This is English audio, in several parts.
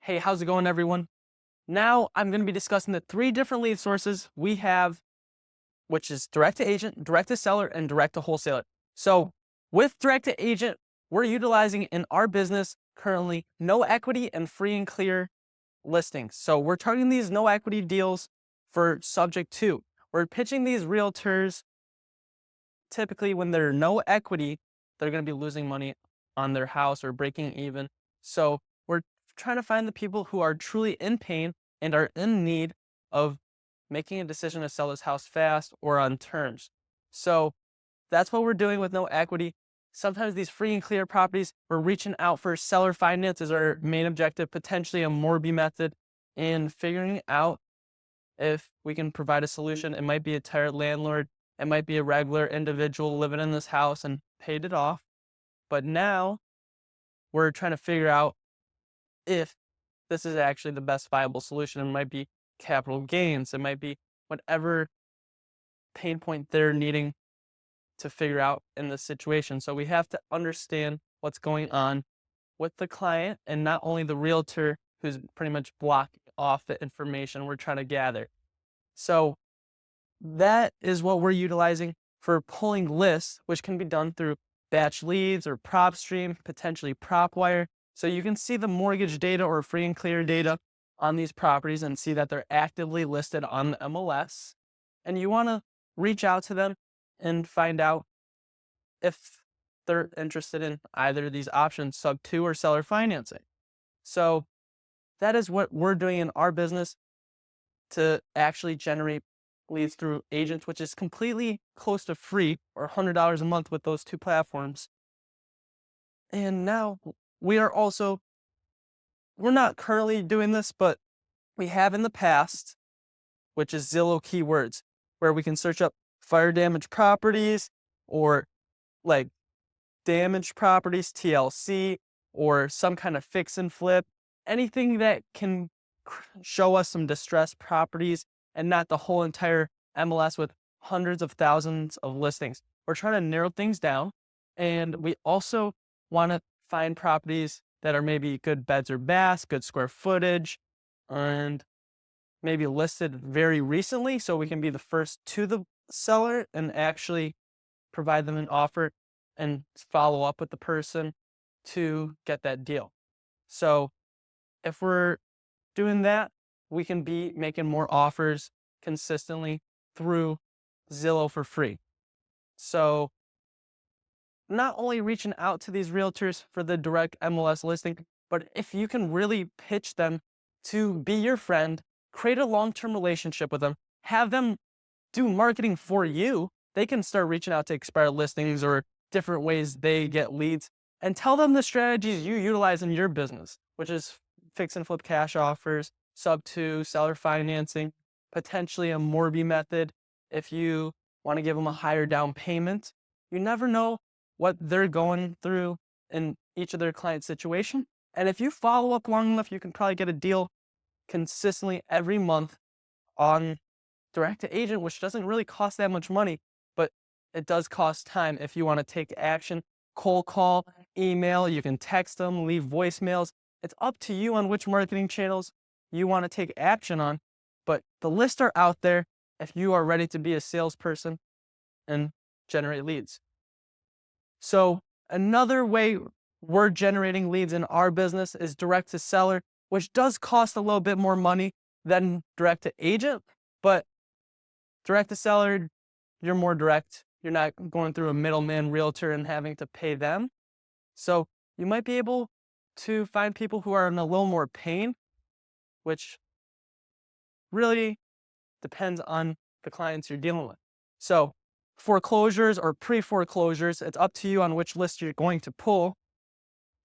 Hey, how's it going, everyone? Now I'm going to be discussing the three different lead sources we have, which is direct to agent, direct to seller, and direct to wholesaler. So with direct to agent, we're utilizing in our business currently no equity and free and clear listings. So we're targeting these no equity deals for subject to. We're pitching these realtors typically when they're no equity, they're going to be losing money on their house or breaking even. So we're trying to find the people who are truly in pain and are in need of making a decision to sell this house fast or on terms. So that's what we're doing with no equity. Sometimes these free and clear properties, we're reaching out for seller finance as our main objective, potentially a Morby method, and figuring out if we can provide a solution. It might be a tired landlord. It might be a regular individual living in this house and paid it off. But now we're trying to figure out if this is actually the best viable solution. It might be capital gains. It might be whatever pain point they're needing to figure out in this situation. So we have to understand what's going on with the client and not only the realtor who's pretty much blocking off the information we're trying to gather. So that is what we're utilizing for pulling lists, which can be done through BatchLeads or PropStream, potentially PropWire. So you can see the mortgage data or free and clear data on these properties and see that they're actively listed on the MLS. And you want to reach out to them and find out if they're interested in either of these options, Subto or seller financing. So that is what we're doing in our business to actually generate leads through agents, which is completely close to free or $100 a month with those two platforms. And now we're not currently doing this, but we have in the past, which is Zillow keywords, where we can search up fire damaged properties or like damaged properties, TLC, or some kind of fix and flip, anything that can show us some distressed properties and not the whole entire MLS with hundreds of thousands of listings. We're trying to narrow things down, and we also want to find properties that are maybe good beds or baths, good square footage, and maybe listed very recently so we can be the first to the seller and actually provide them an offer and follow up with the person to get that deal. So if we're doing that, we can be making more offers consistently through Zillow for free. So not only reaching out to these realtors for the direct MLS listing, but if you can really pitch them to be your friend, create a long-term relationship with them, have them do marketing for you, they can start reaching out to expired listings or different ways they get leads, and tell them the strategies you utilize in your business, which is fix and flip cash offers, Subto, seller financing, potentially a Morby method if you want to give them a higher down payment. You never know what they're going through in each of their client situation. And if you follow up long enough, you can probably get a deal consistently every month on direct to agent, which doesn't really cost that much money, but it does cost time if you want to take action. Cold call, email, you can text them, leave voicemails. It's up to you on which marketing channels you want to take action on, but the lists are out there if you are ready to be a salesperson and generate leads. So another way we're generating leads in our business is direct to seller, which does cost a little bit more money than direct to agent, but direct to seller, you're more direct. You're not going through a middleman realtor and having to pay them. So you might be able to find people who are in a little more pain, which really depends on the clients you're dealing with. So foreclosures or pre-foreclosures, it's up to you on which list you're going to pull.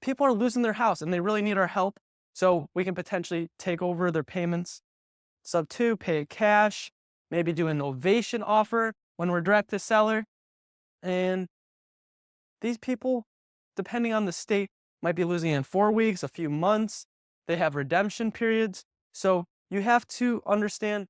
People are losing their house and they really need our help. So we can potentially take over their payments. Subto, pay cash, maybe do a novation offer when we're direct to seller. And these people, depending on the state, might be losing in 4 weeks, a few months. They have redemption periods. So you have to understand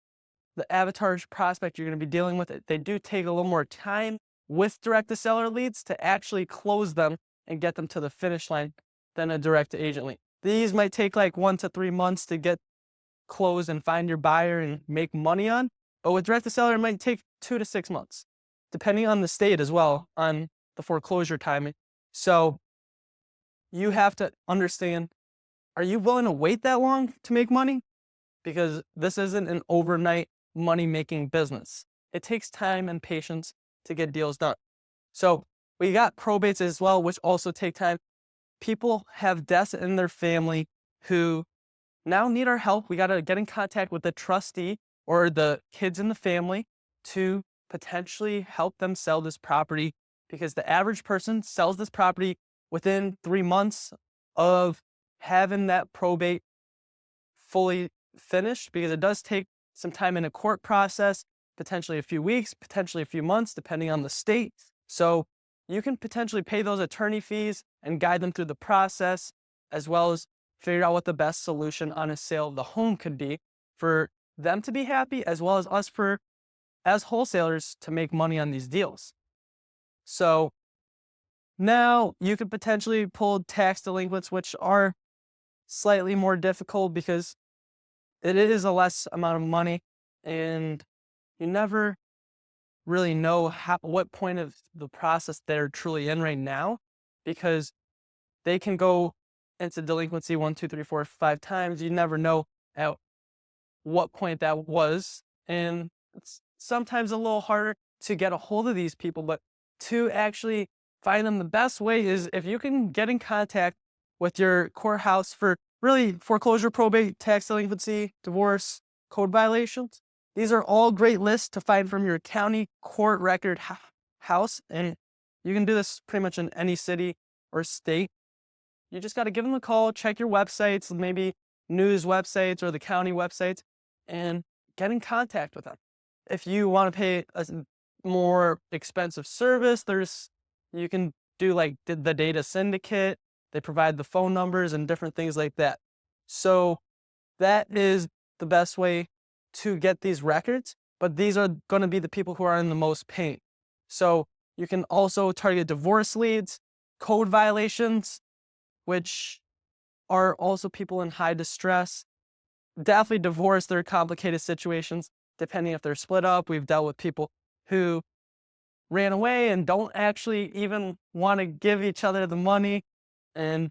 the avatar prospect you're going to be dealing with. They do take a little more time with direct to seller leads to actually close them and get them to the finish line than a direct to agent lead. these might take like 1 to 3 months to get closed and find your buyer and make money on. But with direct to seller, it might take 2 to 6 months, depending on the state as well, on the foreclosure timing. So you have to understand, are you willing to wait that long to make money? Because this isn't an overnight money-making business. It takes time and patience to get deals done. So we got probates as well, which also take time. People have deaths in their family who now need our help. We got to get in contact with the trustee or the kids in the family to potentially help them sell this property, because the average person sells this property within 3 months of having that probate fully finished, because it does take some time in a court process, potentially a few weeks, potentially a few months, depending on the state. So you can potentially pay those attorney fees and guide them through the process, as well as figure out what the best solution on a sale of the home could be for them to be happy, as well as us as wholesalers to make money on these deals. So now you could potentially pull tax delinquents, which are slightly more difficult because it is a less amount of money, and you never really know what point of the process they're truly in right now, because they can go into delinquency 1, 2, 3, 4, 5 times. You never know at what point that was, and it's sometimes a little harder to get a hold of these people. But to actually find them, the best way is if you can get in contact with your courthouse for really foreclosure, probate, tax delinquency, divorce, code violations. These are all great lists to find from your county court record house, and you can do this pretty much in any city or state. You just got to give them a call, check your websites, maybe news websites or the county websites, and get in contact with them. If you want to pay a more expensive service, you can do like the data syndicate. They provide the phone numbers and different things like that. So that is the best way to get these records, but these are going to be the people who are in the most pain. So you can also target divorce leads, code violations, which are also people in high distress. Definitely divorce, they're complicated situations, depending if they're split up. We've dealt with people who ran away and don't actually even want to give each other the money. And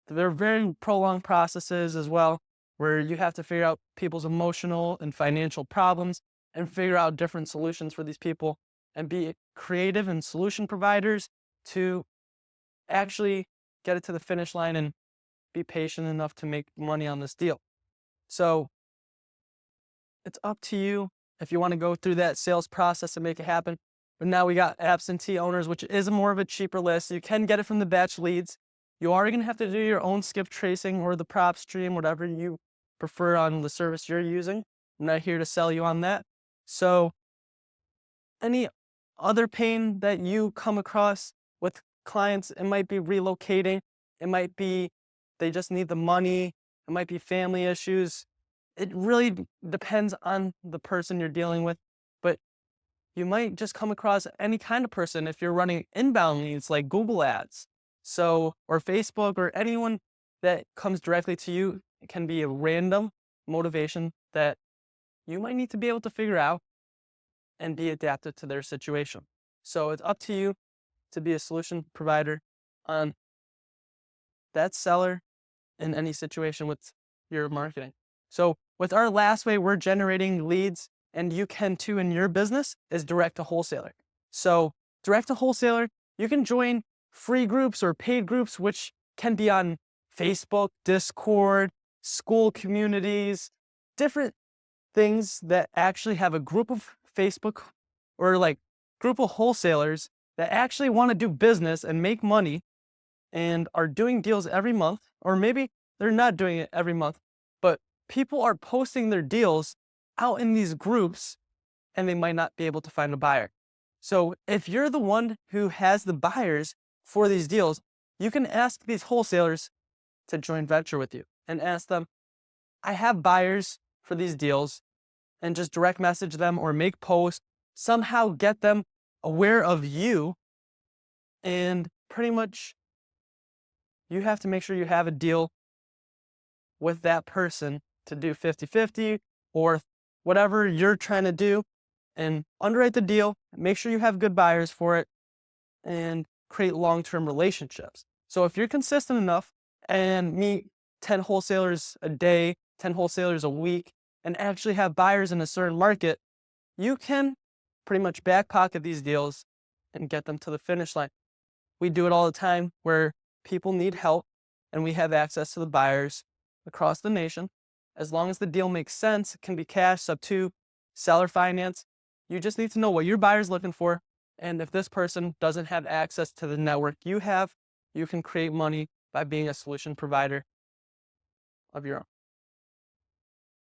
they're very prolonged processes as well, where you have to figure out people's emotional and financial problems and figure out different solutions for these people and be creative and solution providers to actually get it to the finish line and be patient enough to make money on this deal. So it's up to you if you want to go through that sales process and make it happen. But now we got absentee owners, which is more of a cheaper list. You can get it from the BatchLeads. You are going to have to do your own skip tracing or the PropStream, whatever you prefer on the service you're using. I'm not here to sell you on that. So any other pain that you come across with clients, it might be relocating. It might be they just need the money. It might be family issues. It really depends on the person you're dealing with. But you might just come across any kind of person if you're running inbound leads like Google ads. So, or Facebook, or anyone that comes directly to you. It can be a random motivation that you might need to be able to figure out and be adapted to their situation. So it's up to you to be a solution provider on that seller in any situation with your marketing. So with our last way we're generating leads, and you can too in your business, is direct to wholesaler. So direct to wholesaler, you can join free groups or paid groups, which can be on Facebook, Discord, school communities, different things that actually have a group of Facebook or like group of wholesalers that actually want to do business and make money and are doing deals every month, or maybe they're not doing it every month, but people are posting their deals out in these groups and they might not be able to find a buyer. So if you're the one who has the buyers for these deals, you can ask these wholesalers to joint venture with you and ask them, I have buyers for these deals, and just direct message them or make posts, somehow get them aware of you, and pretty much you have to make sure you have a deal with that person to do 50-50 or whatever you're trying to do, and underwrite the deal, make sure you have good buyers for it, and create long-term relationships. So if you're consistent enough and meet 10 wholesalers a day, 10 wholesalers a week, and actually have buyers in a certain market, you can pretty much back pocket these deals and get them to the finish line. We do it all the time where people need help and we have access to the buyers across the nation. As long as the deal makes sense, it can be cash, Subto, seller finance. You just need to know what your buyer's looking for. And if this person doesn't have access to the network you have, you can create money by being a solution provider of your own.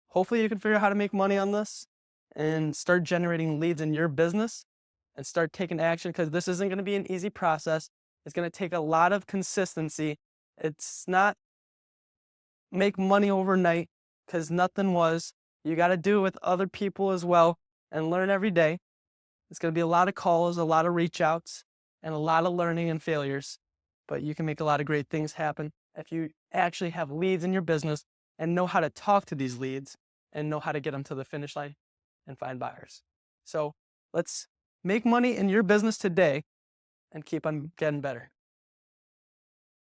Hopefully you can figure out how to make money on this and start generating leads in your business and start taking action, because this isn't going to be an easy process. It's going to take a lot of consistency. It's not make money overnight, because nothing was. You got to do it with other people as well and learn every day. It's going to be a lot of calls, a lot of reach outs, and a lot of learning and failures. But you can make a lot of great things happen if you actually have leads in your business and know how to talk to these leads and know how to get them to the finish line and find buyers. So let's make money in your business today and keep on getting better.